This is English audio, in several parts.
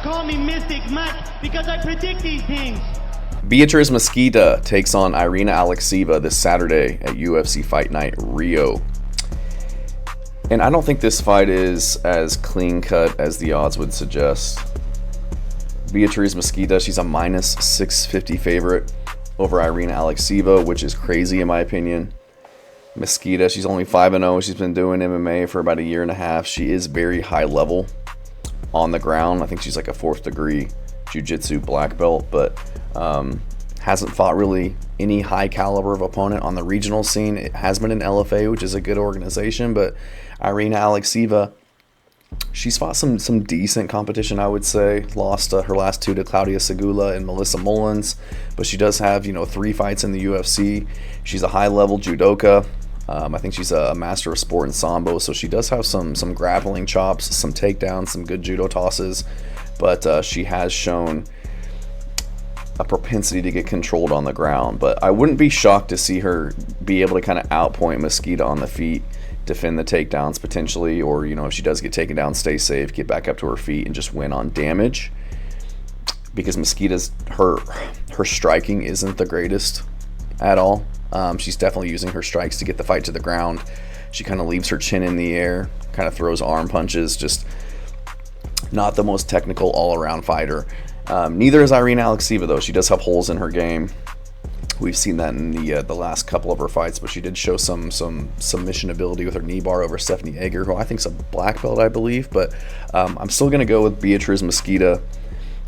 call me Mystic Mac because I predict these things. Beatriz Mesquita takes on Irina Alekseeva this Saturday at UFC Fight Night Rio. And I don't think this fight is as clean cut as the odds would suggest. Beatriz Mesquita, she's a minus 650 favorite over Irina Alekseeva, which is crazy in my opinion. Mesquita, she's only 5-0. She's been doing MMA for about a year and a half. She is very high level on the ground. I think she's like a 4th degree jiu-jitsu black belt, but hasn't fought really any high caliber of opponent on the regional scene. It has been an LFA, which is a good organization, but Irina Alekseeva, she's fought some decent competition, I would say. Lost her last 2 to Claudia Segula and Melissa Mullins, but she does have 3 fights in the UFC. She's a high-level judoka. I think she's a master of sport in sambo, so she does have some grappling chops, some takedowns, some good judo tosses, but she has shown a propensity to get controlled on the ground. But I wouldn't be shocked to see her be able to kind of outpoint Mesquita on the feet, defend the takedowns potentially, or if she does get taken down, stay safe, get back up to her feet and just win on damage, because Mesquita's her striking isn't the greatest at all. She's definitely using her strikes to get the fight to the ground. She kind of leaves her chin in the air, kind of throws arm punches, just not the most technical all-around fighter. Neither is Irina Alekseeva, though. She does have holes in her game. We've seen that in the last couple of her fights, but she did show some submission ability with her knee bar over Stephanie Egger, who I think is a black belt, I believe. But I'm still going to go with Beatriz Mesquita.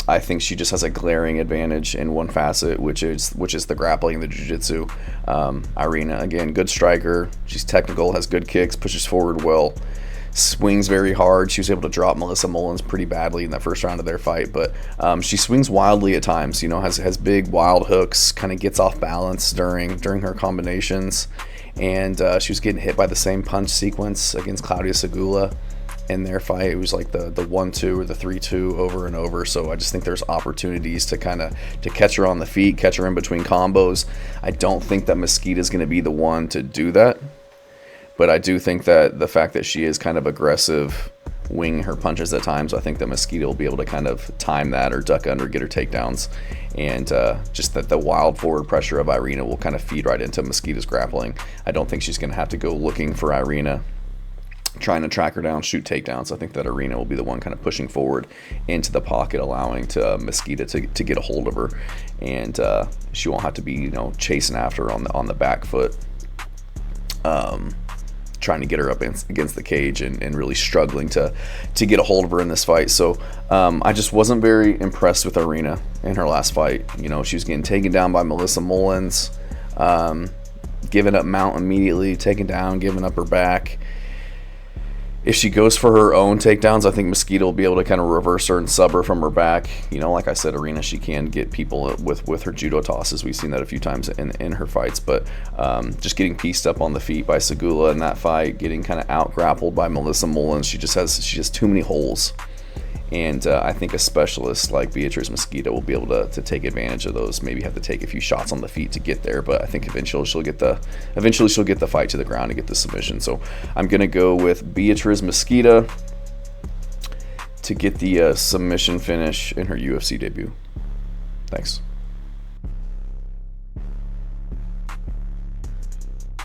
I think she just has a glaring advantage in one facet, which is the grappling and the jiu-jitsu. Irina, again, good striker. She's technical, has good kicks, pushes forward well, swings very hard. She was able to drop Melissa Mullins pretty badly in that first round of their fight, but she swings wildly at times. Has big wild hooks, kind of gets off balance during her combinations, and she was getting hit by the same punch sequence against Claudia Segula in their fight. It was like the 1-2 or the 3-2 over and over. So I just think there's opportunities to catch her on the feet, catch her in between combos. I don't think that Mesquita is going to be the one to do that, but I do think that the fact that she is kind of aggressive, winging her punches at times, I think that Mesquita will be able to kind of time that or duck under, get her takedowns, and just that the wild forward pressure of Irina will kind of feed right into Mesquita's grappling. I don't think she's going to have to go looking for Irina, trying to track her down, shoot takedowns. I think that Irina will be the one kind of pushing forward into the pocket, allowing to Mesquita to get a hold of her, and she won't have to be chasing after her on the back foot, trying to get her up against the cage and really struggling to get a hold of her in this fight. So I just wasn't very impressed with Irina in her last fight. She was getting taken down by Melissa Mullins, giving up mount immediately, taken down, giving up her back. If she goes for her own takedowns, I think Mesquita will be able to kind of reverse her and sub her from her back. Like I said, Irina, she can get people with her judo tosses. We've seen that a few times in her fights. But just getting pieced up on the feet by Segula in that fight, getting kind of out grappled by Melissa Mullins. She has too many holes. And I think a specialist like Beatriz Mesquita will be able to take advantage of those. Maybe have to take a few shots on the feet to get there, but I think eventually she'll get the fight to the ground and get the submission. So I'm gonna go with Beatriz Mesquita to get the submission finish in her UFC debut. Thanks.